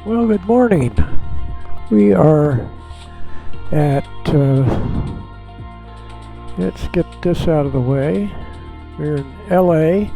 Well, good morning. We are at, let's get this out of the way. We're in LA,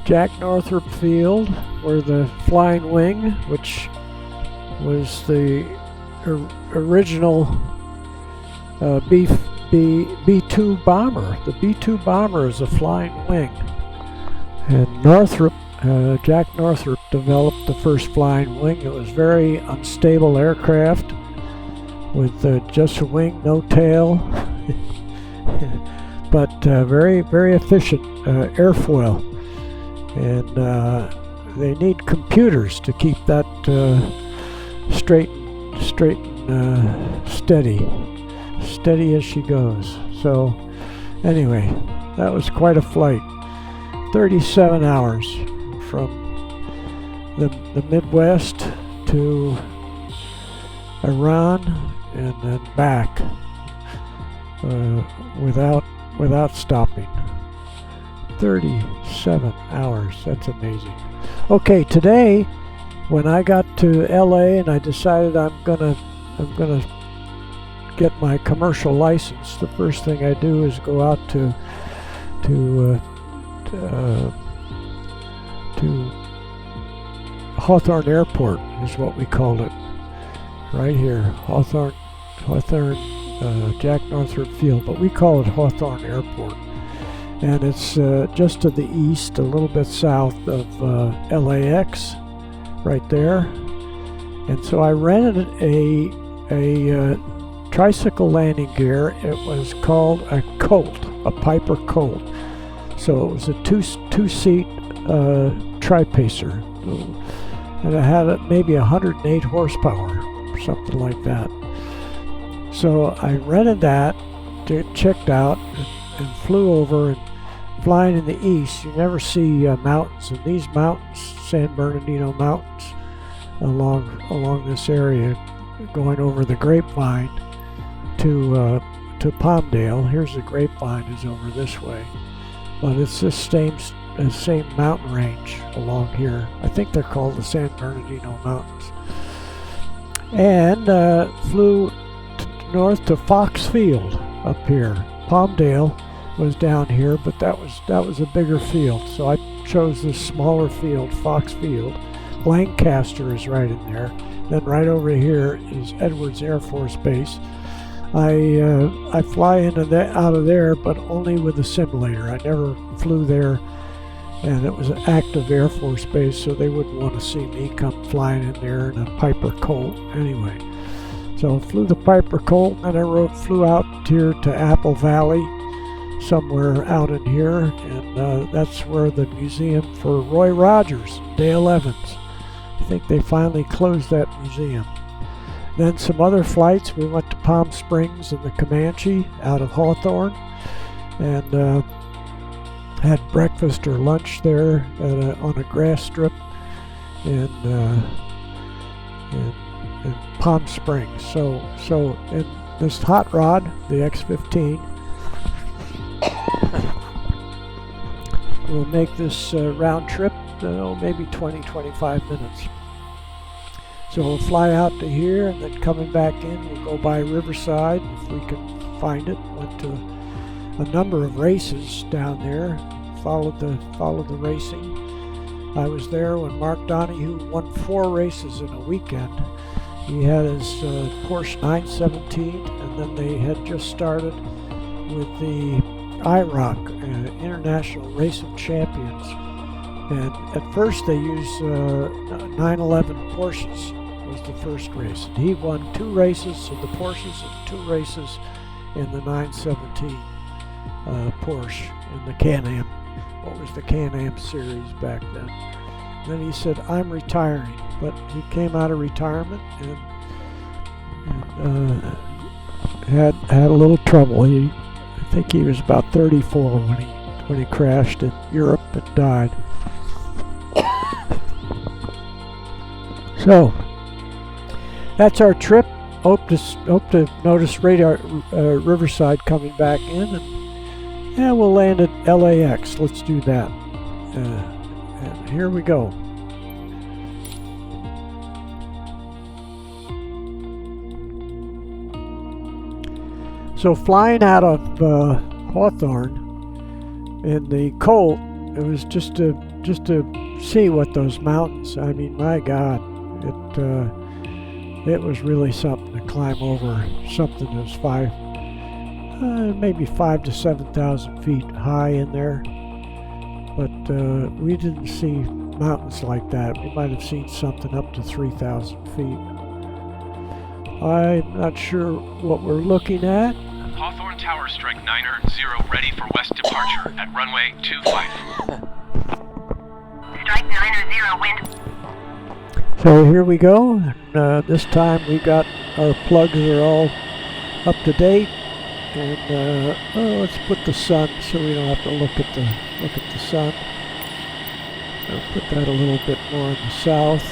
Jack Northrop Field, where the Flying Wing, which was the original B-2 bomber. The B-2 bomber is a flying wing. And Jack Northrop developed the first flying wing. It was very unstable aircraft with just a wing, no tail, but very, very efficient airfoil. And they need computers to keep that straight and steady as she goes. So anyway, that was quite a flight. 37 hours from the Midwest to Iran and then back without stopping. 37 hours, that's amazing. Okay, today when I got to LA and I decided I'm gonna get my commercial license, the first thing I do is go out to Hawthorne Airport is what we called it, right here, Hawthorne Jack Northrop Field, but we call it Hawthorne Airport, and it's just to the east, a little bit south of LAX, right there. And so I rented a tricycle landing gear. It was called a Colt, a Piper Colt. So it was a two-seat tri-pacer, and it had maybe 108 horsepower, or something like that. So I rented that, checked out, and flew over. And flying in the east, you never see mountains, and these mountains, San Bernardino Mountains, along this area, going over the Grapevine to Palmdale. Here's the Grapevine is over this way. But it's this same mountain range along here. I think they're called the San Bernardino Mountains. And flew north to Fox Field up here. Palmdale was down here, but that was a bigger field. So I chose this smaller field, Fox Field. Lancaster is right in there. Then right over here is Edwards Air Force Base. I fly out of there, but only with a simulator. I never flew there, and it was an active Air Force base, so they wouldn't want to see me come flying in there in a Piper Colt anyway. So I flew the Piper Colt, and I flew out here to Appel Valley, somewhere out in here, and that's where the museum for Roy Rogers, Dale Evans. I think they finally closed that museum. Then some other flights. We went to Palm Springs and the Comanche out of Hawthorne, and had breakfast or lunch there on a grass strip in Palm Springs. So in this hot rod, the X-15, we'll make this round trip maybe 20-25 minutes. So we'll fly out to here, and then coming back in, we'll go by Riverside if we can find it. Went to a number of races down there, followed the racing. I was there when Mark Donahue won 4 races in a weekend. He had his Porsche 917, and then they had just started with the IROC, International Race of Champions. And at first they used 911 Porsches. Was the first race. And he won 2 races in the Porsches and 2 races in the 917 Porsche in the Can-Am. What was the Can-Am series back then? And then he said, I'm retiring. But he came out of retirement and had a little trouble. I think he was about 34 when he crashed in Europe and died. So that's our trip. Hope to notice radar Riverside coming back in, and yeah, we'll land at LAX. Let's do that. And here we go. So flying out of Hawthorne in the Colt, it was just to see what those mountains. I mean, my God, it was really something to climb over. Something that was maybe 5,000 to 7,000 feet high in there. But we didn't see mountains like that. We might have seen something up to 3,000 feet. I'm not sure what we're looking at. Hawthorne Tower, strike 900, ready for west departure at runway 25. Strike 900, wind. So here we go. And, this time we got our plugs are all up to date. And let's put the sun so we don't have to look at the sun. I'll put that a little bit more in the south.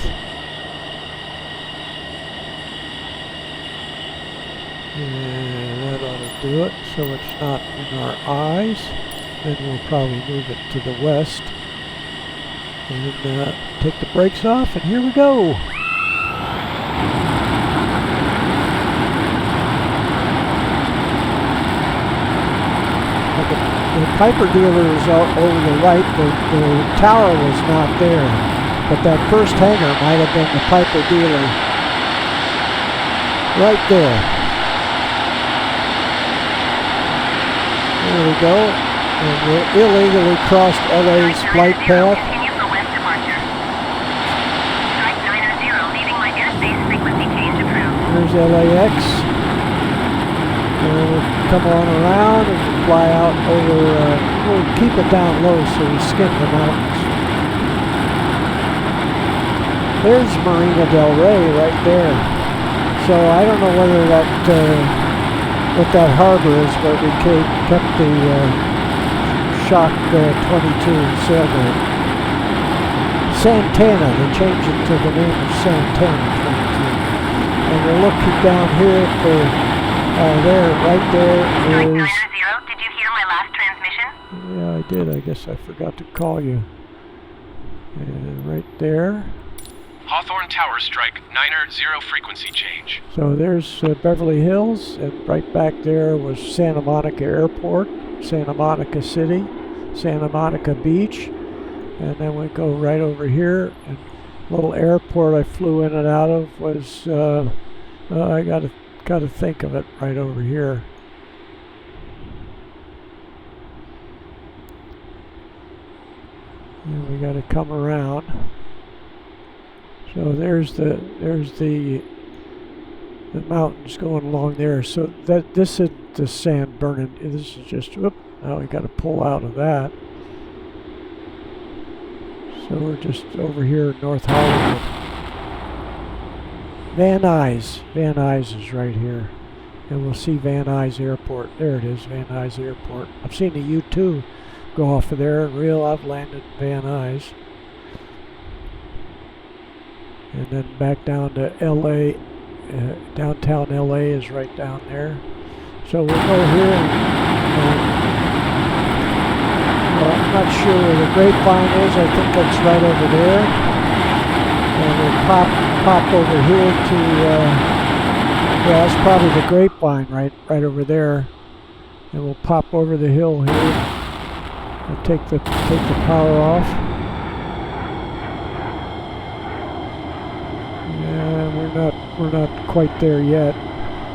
And that ought to do it, so it's not in our eyes. Then we'll probably move it to the west. And take the brakes off, and here we go. The Piper dealer is over the right. The tower was not there, but that first hangar might have been the Piper dealer right there. There we go. And we illegally crossed LA's flight path. Continue for west departure. Strike 900, leaving my airspace frequency change approved. There's LAX. And we'll come on around and fly out over, we'll keep it down low so we skim the mountains. There's Marina Del Rey right there. So I don't know whether that, what that harbor is, but we kept the Shock 22 sailboat. Santana, they changed it to the name of Santana 22. And we're looking down here for right there Strike is... 900, did you hear my last transmission? Yeah, I did. I guess I forgot to call you. And right there. Hawthorne Tower, strike 900, frequency change. So there's Beverly Hills, and right back there was Santa Monica Airport, Santa Monica City, Santa Monica Beach. And then we go right over here. And little airport I flew in and out of was, I got to think of it right over here. And we got to come around. So there's the mountains going along there. So this is the San Bernardino. This is just whoop. Now we got to pull out of that. So we're just over here in North Hollywood. Van Nuys is right here, and we'll see Van Nuys Airport. There it is, Van Nuys Airport. I've seen the U-2 go off of there, and I've landed Van Nuys. And then back down to LA, downtown LA is right down there. So we'll go here, well, I'm not sure where the Grapevine is. I think that's right over there. And we'll pop over here to, yeah, that's probably the Grapevine right over there. And we'll pop over the hill here and take the power off. And we're not quite there yet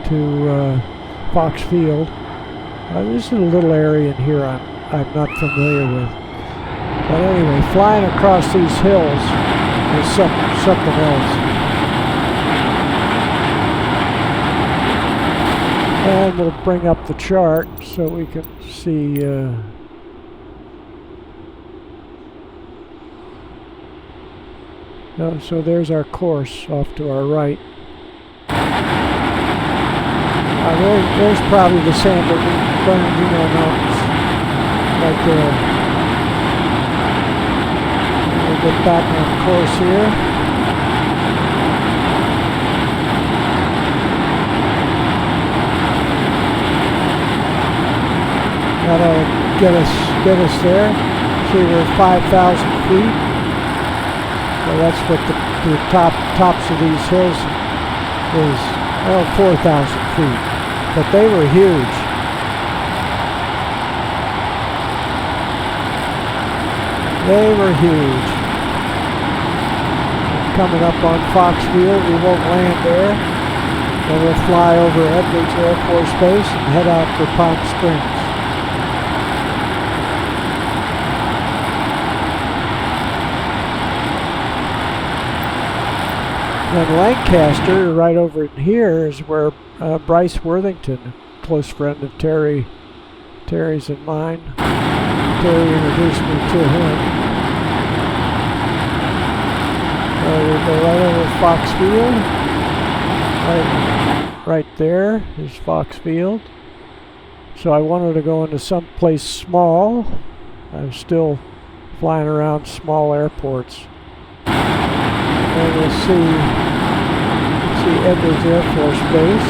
to Fox Field. This is a little area in here I'm not familiar with. But anyway, flying across these hills is something else. And we'll bring up the chart so we can see so there's our course off to our right. There's probably the San Bernardino Mountains right there. We'll get back on course here. That'll get us there. See, we're 5,000 feet. So that's what the tops of these hills is, 4,000 feet. But they were huge. They were huge. Coming up on Foxfield, we won't land there. Then we'll fly over Edwards Air Force Base and head out for Palm Springs. Then Lancaster, right over in here, is where Bryce Worthington, a close friend of Terry's and mine. Terry introduced me to him. We go right over Foxfield. Right there is Foxfield. So I wanted to go into some place small. I'm still flying around small airports. And we'll see Edwards Air Force Base.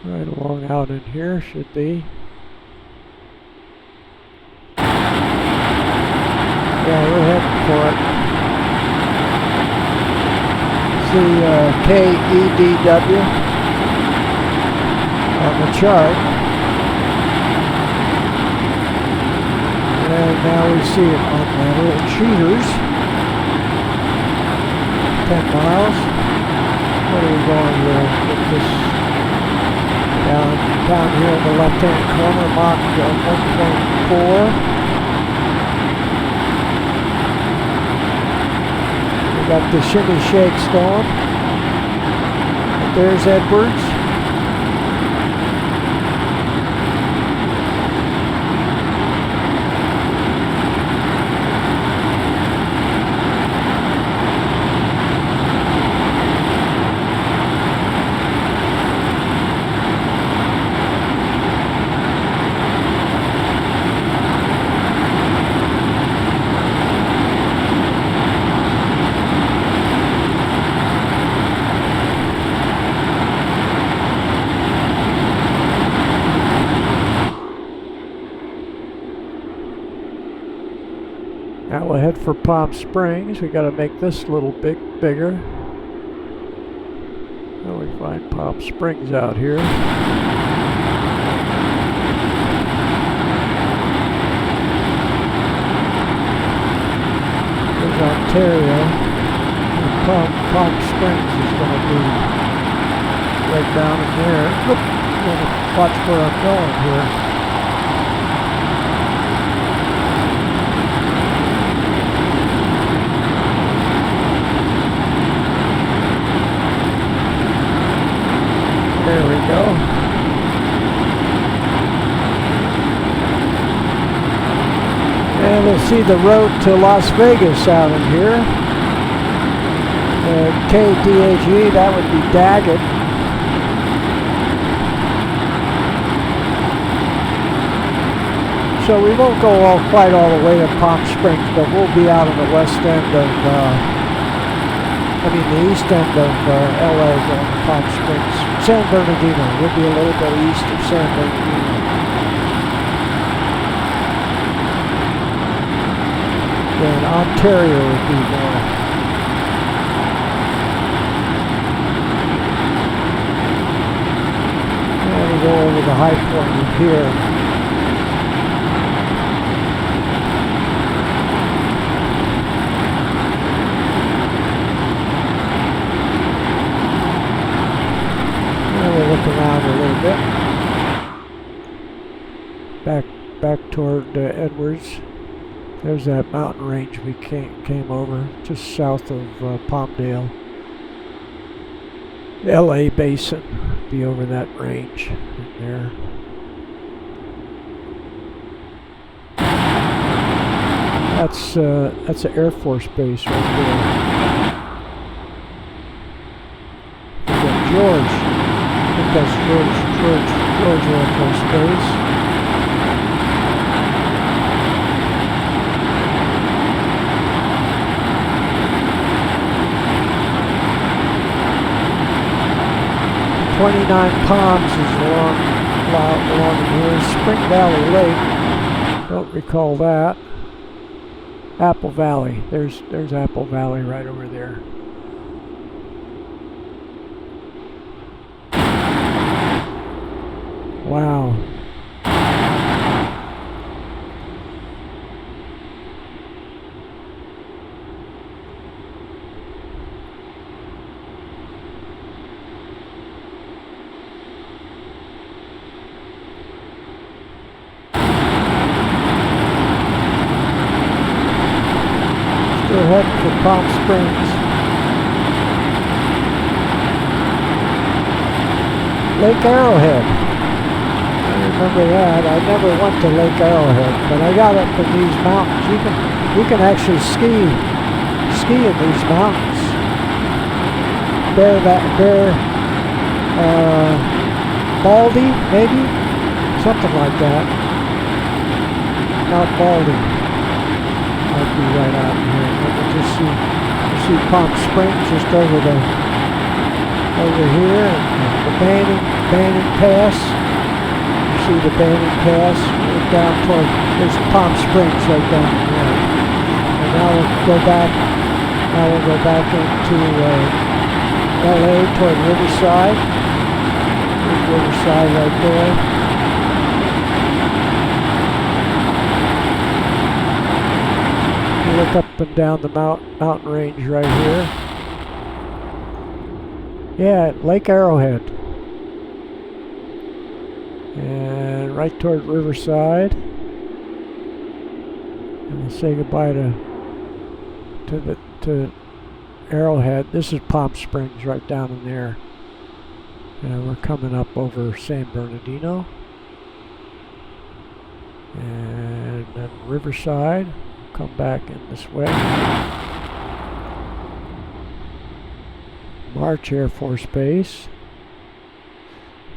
Right along out in here should be. Yeah, we're heading for it. See KEDW on the chart. And now we see it on the little cheaters. 10 miles. What are we going with this? Down here in the left-hand corner, Mach 1.4. We got the shimmy shakes going. But there's Edwards. Now we'll head for Palm Springs. We got to make this a little bigger. How do we find Palm Springs out here? There's Ontario. And Palm Springs is going to be right down in there. Oop, watch where I'm going here. There we go. And we'll see the road to Las Vegas out in here. KDAG, that would be Daggett. So we won't go quite all the way to Palm Springs, but we'll be out on the west end of, the east end of LA going to Palm Springs. San Bernardino. We'll be a little bit east of San Bernardino. Then Ontario would be more. And we'll go over the high point of here. Look around a little bit. Back toward Edwards. There's that mountain range we came over, just south of Palmdale. LA Basin, be over that range in there. That's an Air Force base right there. We've got George. I think that's George Air Force Base. "29 Palms" is along here. Spring Valley Lake. Don't recall that. Appel Valley. There's Appel Valley right over there. Wow. Still heading for Palm Springs. Lake Arrowhead. I remember that. I never went to Lake Arrowhead, but I got up in these mountains. You can actually ski in these mountains. Baldy, maybe? Something like that. Mount Baldy. Might be right out here. You can just see Palm Springs just over here, and the Basin Pass. You see the Basin Pass down toward, there's Palm Springs right down there. And now we'll go back into LA toward Riverside. There's Riverside right there. You look up and down the mountain range right here. Yeah, Lake Arrowhead. And right toward Riverside. And we'll say goodbye to Arrowhead. This is Palm Springs right down in there. And we're coming up over San Bernardino. And then Riverside. Come back in this way. March Air Force Base.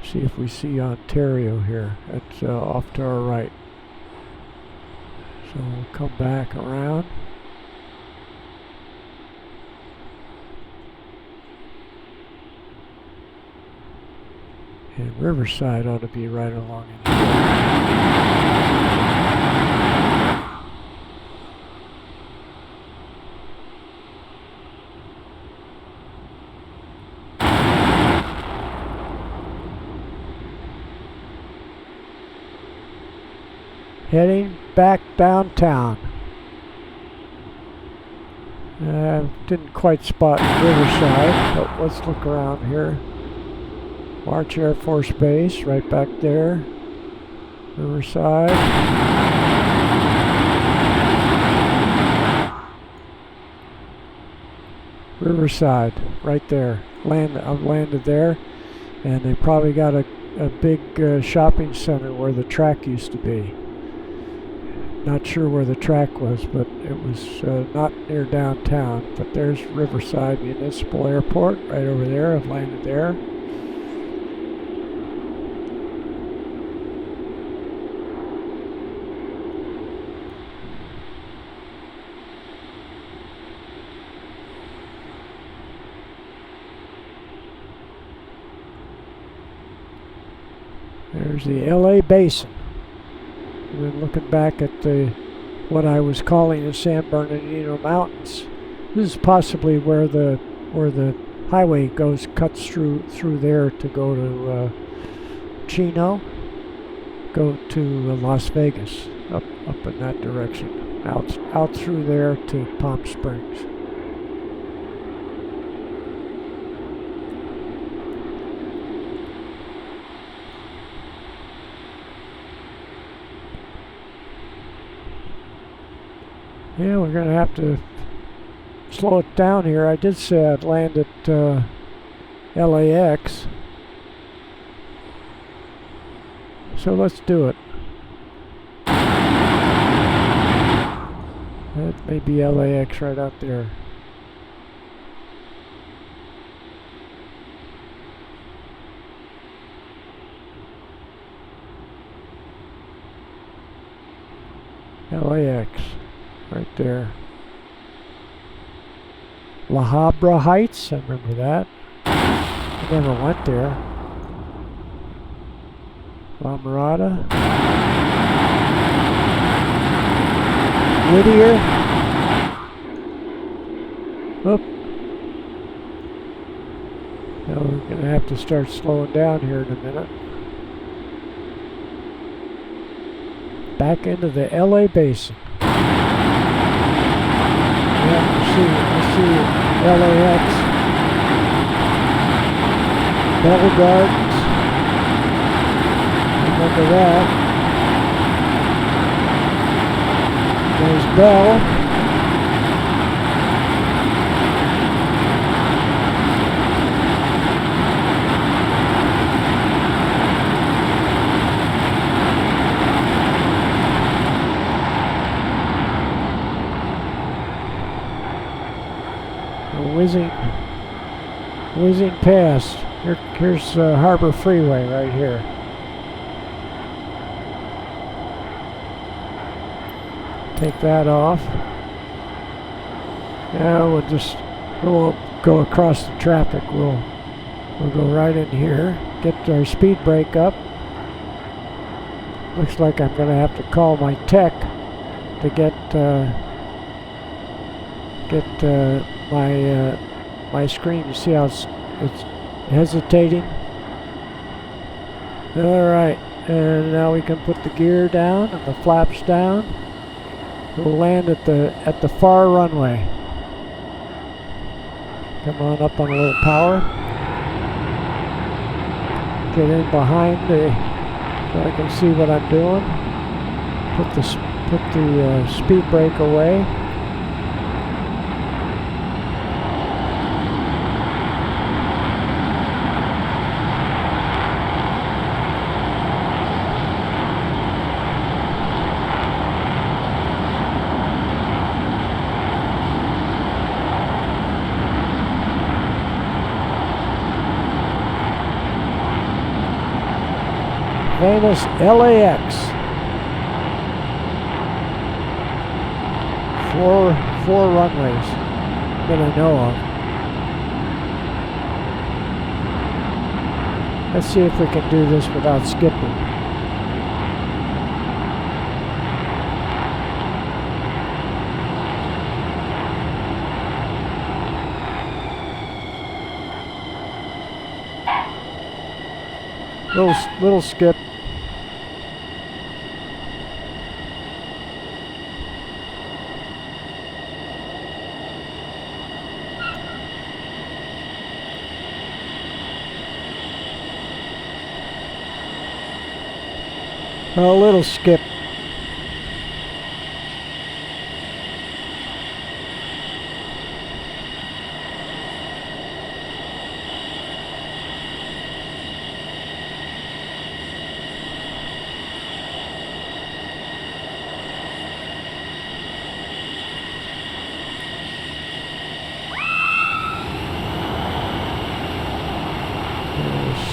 See if we see Ontario here. It's off to our right. So we'll come back around. And Riverside ought to be right along in here. Heading back downtown. Didn't quite spot Riverside, but let's look around here. March Air Force Base, right back there. Riverside. Riverside, right there. I've landed there, and they probably got a big shopping center where the track used to be. Not sure where the track was, but it was not near downtown. But there's Riverside Municipal Airport right over there. I've landed there. There's the LA Basin. We're looking back at what I was calling the San Bernardino Mountains. This is possibly where the highway cuts through there to go to Chino, go to Las Vegas, up in that direction, out through there to Palm Springs. Yeah, we're going to have to slow it down here. I did say I'd land at LAX. So let's do it. That may be LAX right out there. LAX. Right there. La Habra Heights, I remember that. I never went there. La Mirada. Whittier. Oop. Now we're going to have to start slowing down here in a minute. back into the LA Basin. Yeah, I see LAX, Bell Gardens. Remember that. There's Bell. Whizzing past. Here's Harbor Freeway right here. Take that off. Now we'll just go across the traffic. We'll go right in here. Get our speed brake up. Looks like I'm going to have to call my tech to get my screen. You see how it's hesitating? Alright, and now we can put the gear down and the flaps down. We'll land at the far runway. Come on up on a little power. Get in behind so I can see what I'm doing. Put the speed brake away. Famous LAX. Four runways that I know of. Let's see if we can do this without skipping. Little skip. A little skip.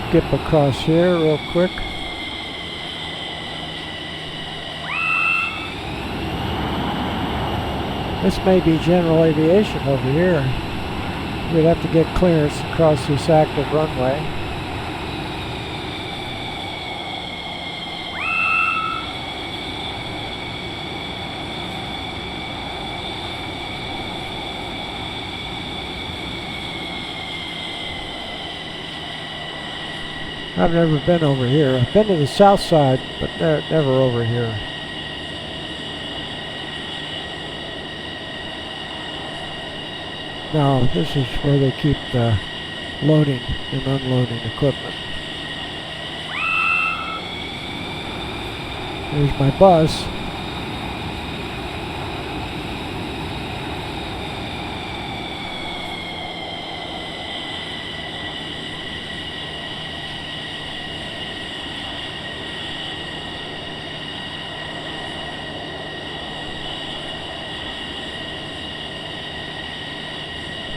Skip across here real quick. This may be general aviation over here. We'd have to get clearance across this active runway. I've never been over here. I've been to the south side, but never over here. Now, this is where they keep the loading and unloading equipment. There's my bus.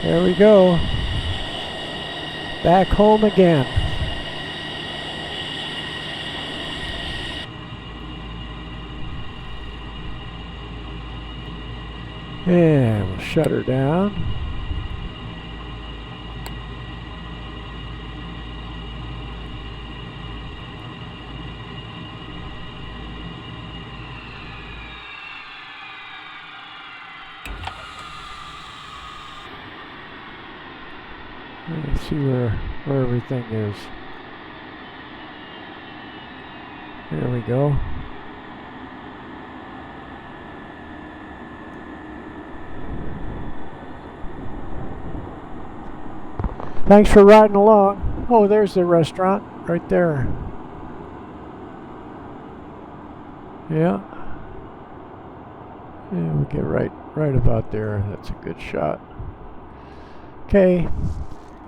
There we go. Back home again. And we'll shut her down. Let's see where everything is. There we go. Thanks for riding along. Oh, there's the restaurant right there. Yeah. Yeah, we'll get right about there. That's a good shot. Okay.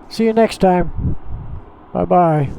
See you next time. Bye-bye.